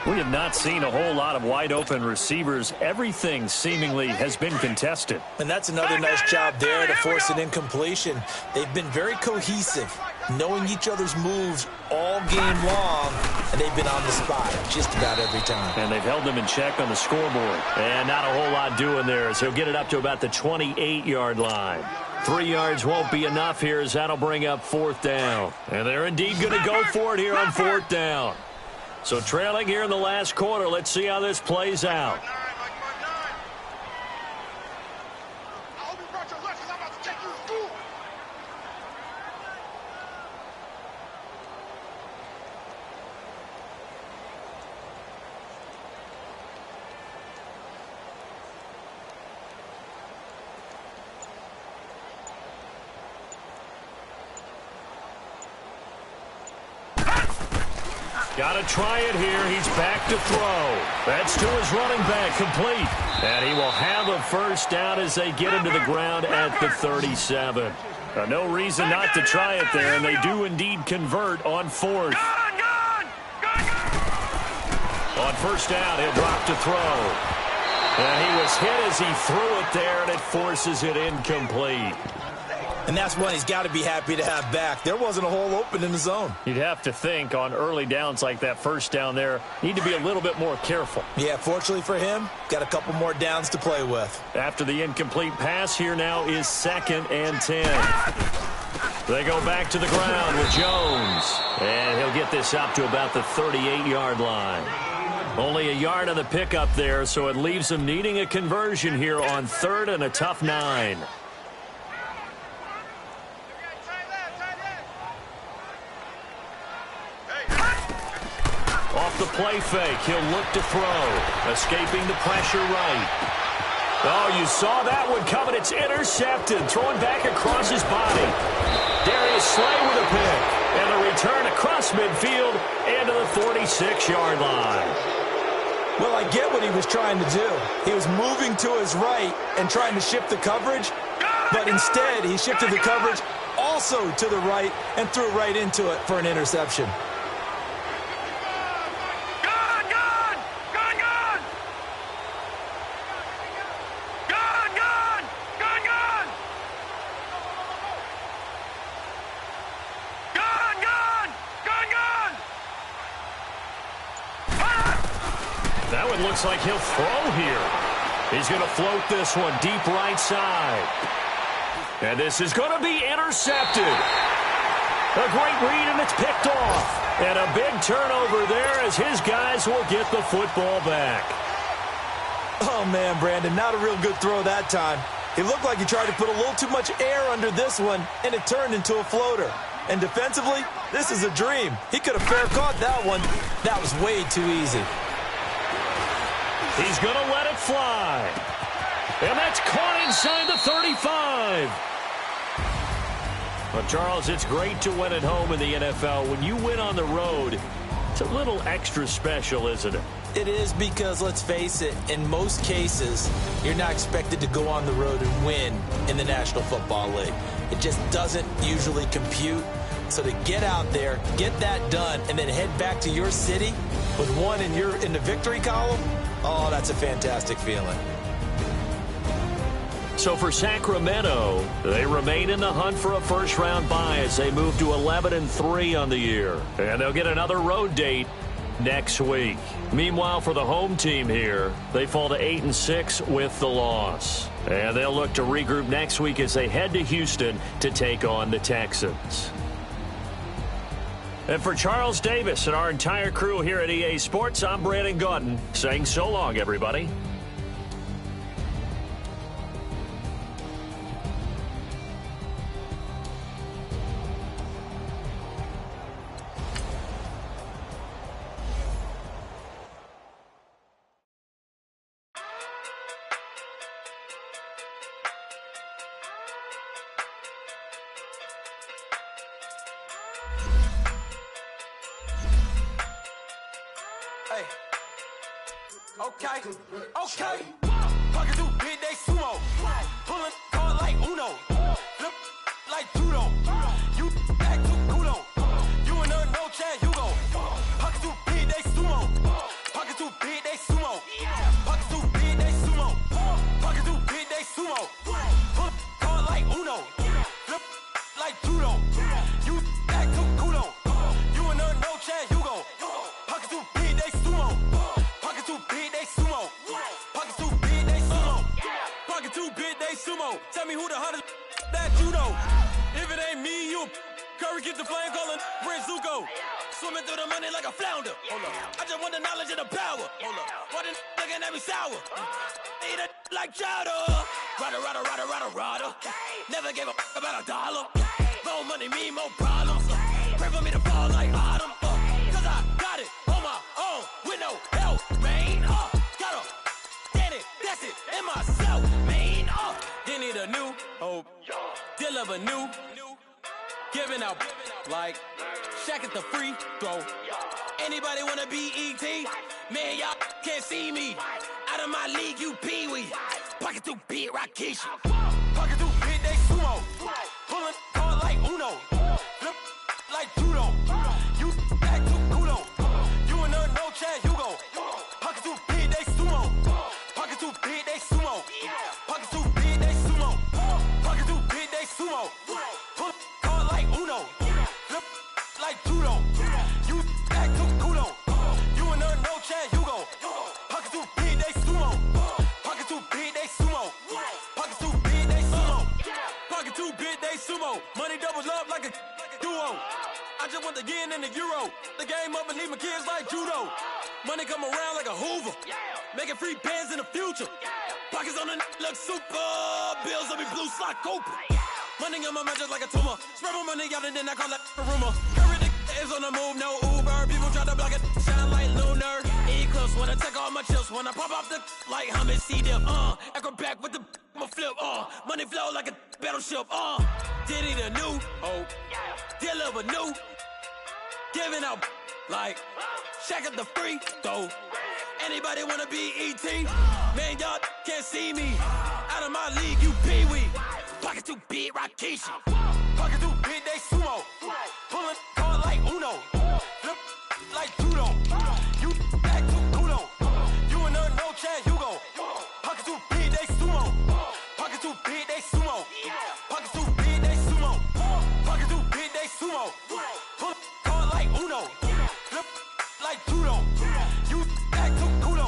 We have not seen a whole lot of wide-open receivers. Everything seemingly has been contested. And that's another nice job there to force an incompletion. They've been very cohesive, knowing each other's moves all game long, and they've been on the spot just about every time. And they've held them in check on the scoreboard. And not a whole lot doing there as he'll get it up to about the 28-yard line. 3 yards won't be enough here as that'll bring up 4th down. And they're indeed going to go for it here on 4th down. So trailing here in the last quarter. Let's see how this plays out. Got to try it here. He's back to throw. That's to his running back, complete. And he will have a first down as they get him to the ground at the 37. No reason not to try it there, and they do indeed convert on 4th. On 1st down, he'll drop to throw. And he was hit as he threw it there, and it forces it incomplete. And that's one he's got to be happy to have back. There wasn't a hole open in the zone. You'd have to think on early downs like that 1st down there, need to be a little bit more careful. Yeah, fortunately for him, got a couple more downs to play with. After the incomplete pass, here now is 2nd and 10. They go back to the ground with Jones. And he'll get this up to about the 38-yard line. Only a yard on the pickup there, so it leaves them needing a conversion here on 3rd and a tough 9. Off the play fake, he'll look to throw. Escaping the pressure right. Oh, you saw that one coming. It's intercepted. Thrown back across his body. Darius Slay with a pick. And a return across midfield into the 46-yard line. Well, I get what he was trying to do. He was moving to his right and trying to shift the coverage. But instead, he shifted the coverage also to the right and threw right into it for an interception. That one looks like he'll throw here. He's going to float this one deep right side. And this is going to be intercepted. A great read, and it's picked off. And a big turnover there as his guys will get the football back. Oh, man, Brandon, not a real good throw that time. It looked like he tried to put a little too much air under this one, and it turned into a floater. And defensively, this is a dream. He could have fair caught that one. That was way too easy. He's going to let it fly. And that's caught inside the 35. Well, Charles, it's great to win at home in the NFL. When you win on the road, it's a little extra special, isn't it? It is because, let's face it, in most cases, you're not expected to go on the road and win in the National Football League. It just doesn't usually compute. So to get out there, get that done, and then head back to your city with one in the victory column, oh, that's a fantastic feeling. So for Sacramento, they remain in the hunt for a first-round bye as they move to 11-3 on the year. And they'll get another road date next week. Meanwhile, for the home team here, they fall to 8-6 with the loss. And they'll look to regroup next week as they head to Houston to take on the Texans. And for Charles Davis and our entire crew here at EA Sports, I'm Brandon Gaudin saying so long, everybody. Hey. Okay. Pocket too big, they sumo. Pulling card like Uno. Flip like judo. You act too kudo. You and her, no chance, you go. Pocket too big, they sumo. Pocket too big, they sumo. Pocket too big, they sumo. Pocket too big, they sumo. Pull card like Uno. Flip like judo. You act too kudo. You and her, no chance, you go. Pocket too big, they sumo. Pocket too big, they sumo. Pocket too big, they sumo. Pocket too big, they sumo. Tell me who the hottest that you know. If it ain't me, you Curry get the flame calling Prince Zuko. Swimming through the money like a flounder. Hold up. I just want the knowledge and the power. Hold up. Why the looking at me sour? Eat it like chowder. Rada. Never gave a about a dollar. More money, me, more problems. Pray for me to fall like autumn. Cause I got it on my own with no help, man. Gotta stand it, that's it, in myself, man. They need a new hope. Deal of a new. Giving out like Shaq at the free throw. Anybody wanna be E.T.? Man, y'all can't see me. Out of my league, you pee-wee. Pocket too big, Rakishi. Pocket too big, they sumo. Pulling card like Uno. Flip like judo. You act too kudo. You and her, no chance, you go. Pocket too big, they sumo. Pocket too big, they sumo. Pocket too big, they sumo. Pocket too big, they sumo. Pull card like Uno. Flip like judo. You act too kudo. You and her, no chance, you go. Pocket too big, they sumo. Pocket too big, they sumo. Pocket too big, they sumo. Pocket too big, they sumo. Money doubles up like a duo. I just want the yen and the euro. The game up and leave my kids like judo. Money come around like a Hoover. Making free bands in the future. Pockets on the look super. Bills on me blue slot Cooper. Money in my mouth just like a tumor. Spread my money out and then I call that a rumor. Curry the is on the move, no Uber. People try to block it, shine like lunar. Eclipse when I take all my chips. When I pop off the like hummus, see them. Acrobat with the I'ma flip. Money flow like a battleship. Diddy the new hope. Deal of a new. Giving out like Shaq at the free throw. Anybody wanna be E.T.? Man, y'all can't see me. Out of my league, you pee-wee. Pocket too big, Rakishi. Pocket too big, they sumo. Pulling card like Uno. Flip like judo. You act too kudo. You and her, no chance, you go. Pocket too big, they sumo. Pocket too big, they sumo. Pocket too big, they sumo. Pocket too big, they sumo. Pull card like Uno. Flip like judo. You act too kudo.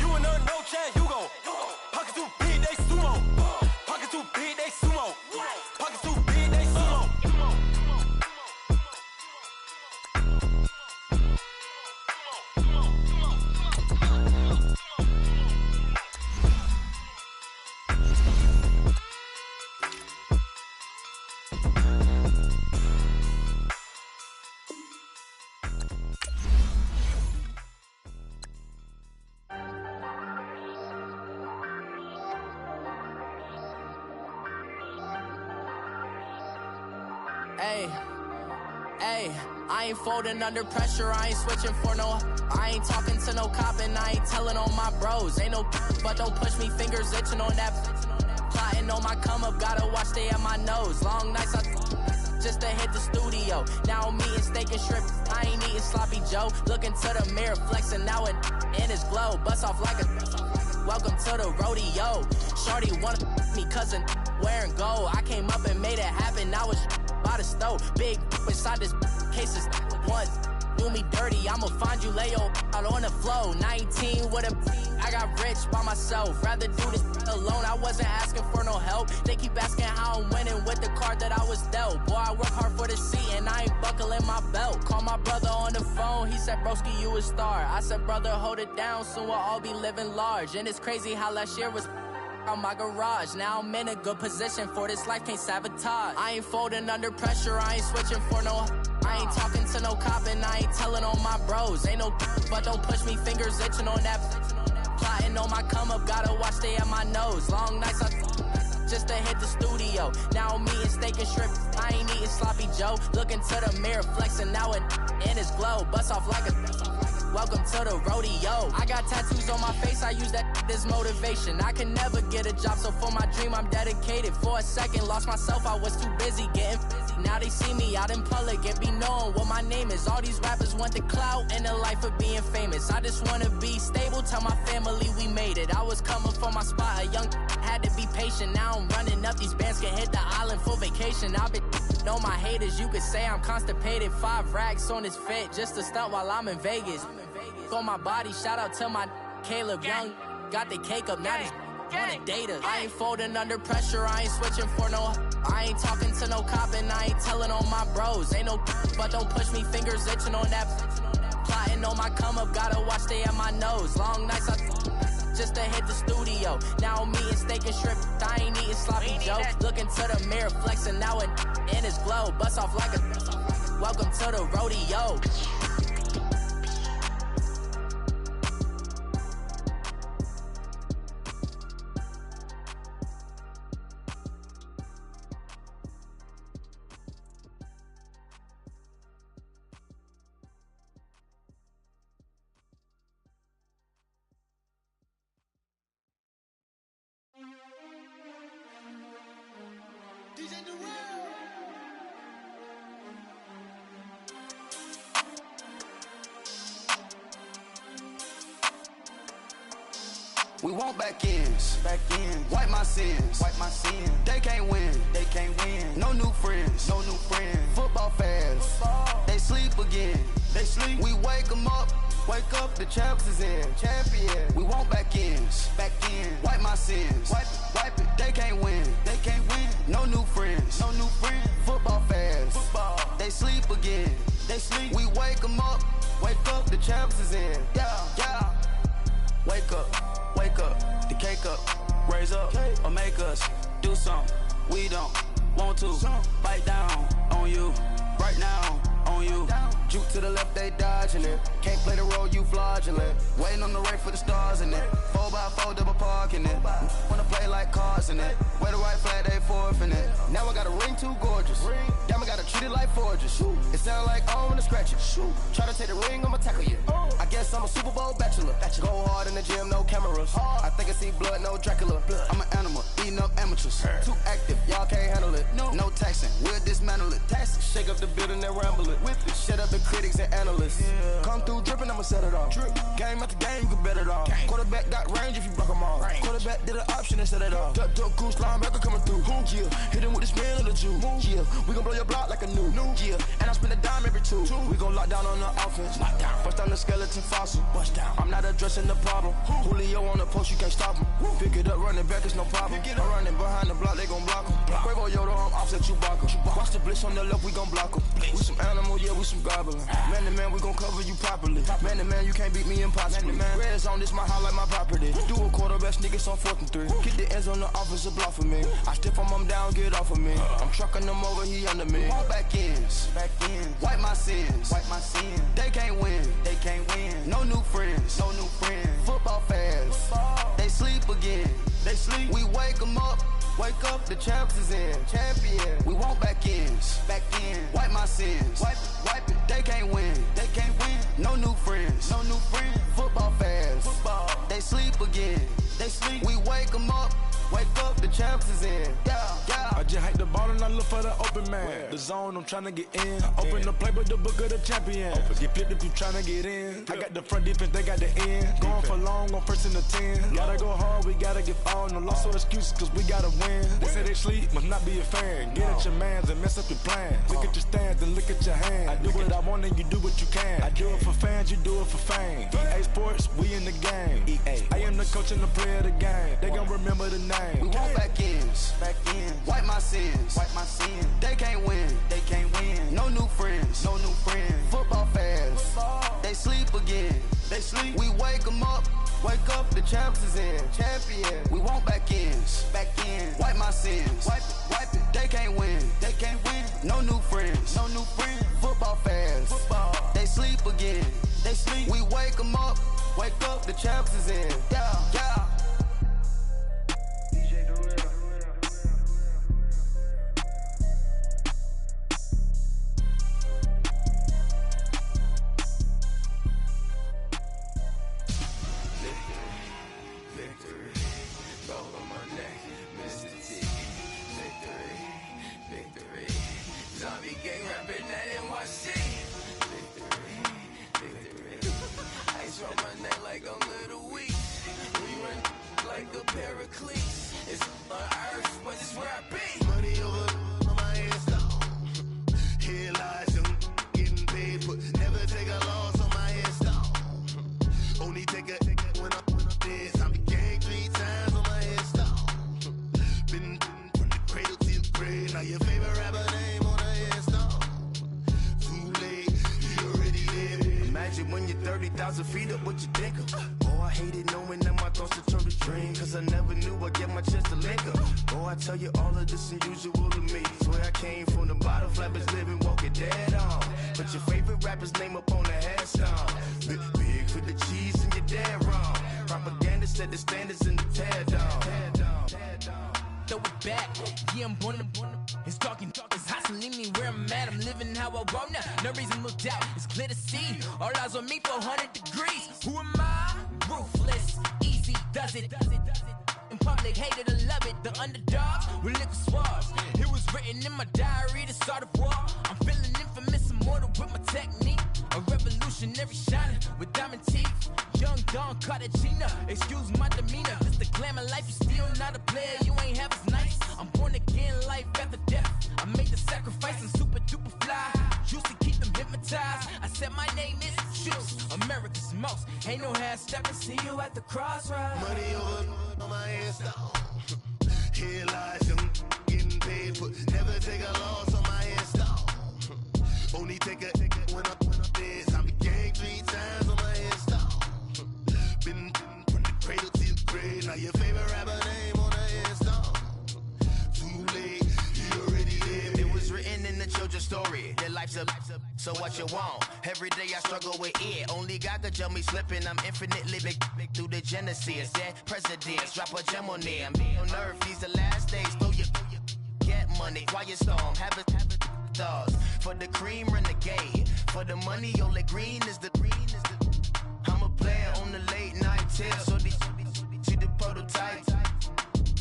You and her, no chance, you go. Pocket too big, they sumo. Pocket too big, they sumo. Pocket too big, they sumo. Hey, I ain't folding under pressure, I ain't switching for no. I ain't talking to no cop and I ain't telling on my bros. Ain't no but don't push me, fingers itching on that. Plotting on my come up, gotta watch stay at my nose. Long nights just to hit the studio. Now I'm eating steak and shrimp, I ain't eating sloppy Joe. Looking to the mirror, flexing now it in his glow. Bust off like a welcome to the rodeo. Shorty wanna me cousin wearing gold. I came up and made it happen, now it's by the stove. Big inside this cases one do me dirty, I'ma find you lay out on the floor. 19 with a I got rich by myself, rather do this alone. I wasn't asking for no help, they keep asking how I'm winning with the card that I was dealt. Boy, I work hard for the seat and I ain't buckling my belt. Call my brother on the phone, he said broski you a star. I said brother hold it down, soon we'll all be living large. And it's crazy how last year was on my garage. Now I'm in a good position for this life, can't sabotage. I ain't folding under pressure, I ain't switching for no. I ain't talking to no cop and I ain't telling on my bros. Ain't no but don't push me, fingers itching on that. Plotting on my come up, gotta watch stay at my nose. Long nights just to hit the studio. Now I'm eating steak and shrimp, I ain't eating sloppy Joe. Looking to the mirror, flexing now it in his glow. Bust off like a welcome to the rodeo. I got tattoos on my face, I use that as motivation. I can never get a job, so for my dream I'm dedicated. For a second, lost myself, I was too busy getting busy. Now they see me out in public and be knowing what my name is. All these rappers want the clout and the life of being famous. I just wanna be stable, tell my family we made it. I was coming for my spot, a young had to be patient. Now I'm running up, these bands can hit the island for vacation. I've been on my haters, you could say I'm constipated. 5 racks on his fit, just to stunt while I'm in Vegas. On my body, shout out to my Caleb Young. Got the cake up, now these wanna date us. I ain't folding under pressure, I ain't switching for no. I ain't talking to no cop and I ain't telling on my bros. Ain't no but don't push me, fingers itching on that. Plotting on my come up, gotta watch stay at my nose. Long nights just to hit the studio. Now I'm eating steak and shrimp, I ain't eating sloppy joes. Looking to the mirror, flexing now and in his glow. Bust off like a welcome to the rodeo. We want back ends, wipe my sins, They can't win, No new friends, Football fans, they sleep again, We wake them up, the champs is in, champion. We want back ends, wipe my sins, wipe it. They can't win, No new friends, Football fans, they sleep again, We wake them up, the champs is in, yeah. Wake up, the cake up, raise up, or make us do something we don't want to. Bite down on you, right now on you. Juke to the left, they dodging it. Can't play the role, you fraudulent. Waiting on the right for the stars in it. 4x4 double parking it. Wanna play like cars in it. Wear the white flag, they forfeiting it. Now I got a ring too gorgeous. Damn, I gotta treat it like forges. It sound like I wanna scratch it. Try to take the ring, I'ma tackle you. I guess I'm a Super Bowl bachelor. Go hard in the gym, no cameras. I think I see blood, no Dracula. I'm an animal, eating up amateurs. Too active, y'all can't handle it. No taxing, we'll dismantle it. Shake up the building and ramble it. Whip it, shut up the critics and analysts. Come through dripping, I'ma set it off. Game after game, you can bet it off. Quarterback got range if you block them all. Quarterback did an option and set it off. Duck, goose, linebacker coming through. Yeah, hit him with the spin of the Jew. Yeah, we gon' blow your block like a new. Yeah, and I spend a dime every two. We gon' lock down on the offense. Bust down the skeleton fossil. I'm not addressing the problem. Julio on the post, you can't stop him. Pick it up, running back, it's no problem. I'm running behind the block, they gon' block him. Quavo Yoda, I'm offset Chewbacca. Watch the blitz on the left, we gon' block him. We some animal, yeah, we some goblin. Man to man, we gon' cover you properly. Man to man, you can't beat me impossibly. Red zone, this my house like my property. Do a quarter best niggas on 4th and 3. Get the ends on the offensive block for me. I stiff him down, get off of me. I'm trucking them over, he under me. All back ends, wipe my sins, They can't win, No new friends, Football fans, they sleep again, We wake them up, the champs is in, champion. We want back ends, wipe my sins, wipe it. They can't win, No new friends, Football fans, they sleep again, We wake them up, the champs is in, yeah. I just hike the ball and I look for the open man. The zone, I'm tryna get in. Open the playbook, the book of the champion. Get flipped if you tryna get in. I got the front defense, they got the end. Going for long, on 1st and the 10. Gotta go hard, we gotta get all. No loss or excuses, cause we gotta win. They say they sleep, must not be a fan. Get at your mans and mess up your plans. Look at your stands and look at your hands. I do what I want and you do what you can. I do it for fans, you do it for fame. EA Sports, we in the game. I am the coach and the player of the game. They gon' remember the name. We want back ends, wipe my sins, They can't win, No new friends, Football fans, they sleep again, We wake them up, the champs is in, champion. We want back ends, wipe my sins, wipe it. They can't win, No new friends, Football fans, they sleep again, We wake them up, the champs is in, yeah. like a Pericles. It's on earth, but it's where I be. Money over on my headstone. Here lies young, getting paid for. Never take a loss on my headstone. Only take a when I'm dead. I'm gang 3 times on my headstone. Been from the cradle to the grave. Now your favorite rapper name on a headstone. Too late, you already there. Imagine when you're 30,000 feet up, what you think of? Oh, I hated knowing that my thoughts would turn to dream. Cause I never knew I'd get my chance to link up. Oh, I tell you all of this unusual to me. Swear I came from the bottom, flappers living, walking dead on. Put your favorite rapper's name up on the headstone. Big for the cheese and you're dead wrong. Propaganda set the standards in the tear down. Throw it back, yeah, I'm born to it's talking, it's hustling me where I'm at. I'm living how I want now. No reason to look doubt, it's clear to see. All eyes on me, 400 degrees. Who am I? Ruthless, easy, does it. In public, hated or love it. The underdogs with liquor swabs. It was written in my diary to start a war. I'm feeling infamous, immortal with my technique. A revolutionary shining with diamond teeth. Young Don Cartagena, excuse my demeanor. This the glamour life, you still not a player. You ain't half as nice. I'm born again, life after death. I made the sacrifice, I'm super duper fly. Used to keep them hypnotized. I said my name is Juice, America's most. Ain't no half stepping, see you at the crossroads. Money over on my headstone. Here lies young, getting paid for. Never take a loss on my headstone. Only take a when I'm dead. I'm gang 3 times on my headstone. Been from the cradle to the grave. Now your favorite rapper name on a headstone. Too late, you already there. It was written in the children's story. Their life's a so what you want? Every day I struggle with it. Only God could jump me slipping. I'm infinitely big through the genesis. Dead presidents, drop a gem on them. On earth, these the last days. Throw your get money, quiet storm. Have it thoughts. For the cream, renegade. For the money, Ole Green is the I'm a player on the late night tip. So these see the prototype.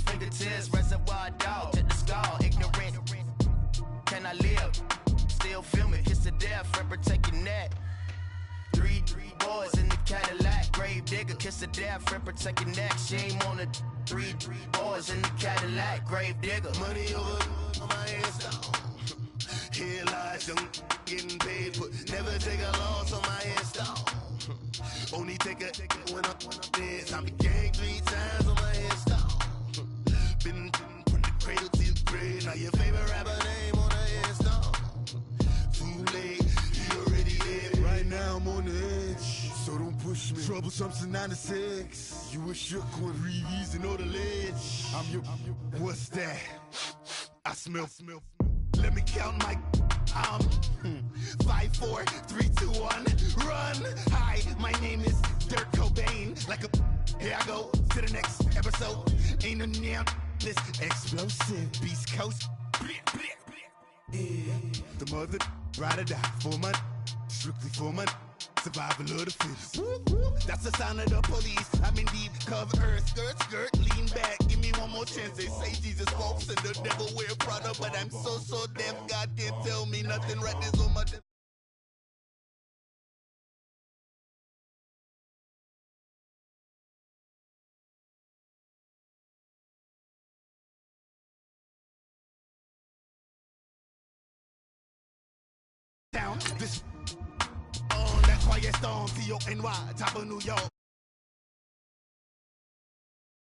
Fingertips, reservoir dog to the skull. Ignorant. Can I live? Still film it, kiss to death, friend protect your neck. Three boys in the Cadillac, grave digger, kiss to death, friend protect your neck. Shame on the three boys in the Cadillac, grave digger. Money over on my headstone. Here lies young, getting paid for. Never take a loss on my headstone. Only take a when I'm dead. I'm gang 3 times on my headstone. Been from the cradle to the grave. Now your favorite rapper name on a headstone. Too late, you already there. Right now I'm on the edge, so don't push me. Troublesome to 96. You were shook when Reeves and all the ledge. I'm your. What's that? I smell. Let me count my 5, 4, 3, 2, 1, run. Hi, my name is Dirk Cobain. Like a here I go to the next episode. Ain't no damn this explosive Beast Coast. Yeah. The mother ride or die for my strictly for my survival of the fittest. That's the sound of the police. I'm in deep cover, skirt, lean back. Give me one more chance. They say Jesus walks and the devil wear Prada, but I'm so deaf. God can't tell me nothing. Right this on my. This on that quiet storm, T-O-N-Y, top of New York.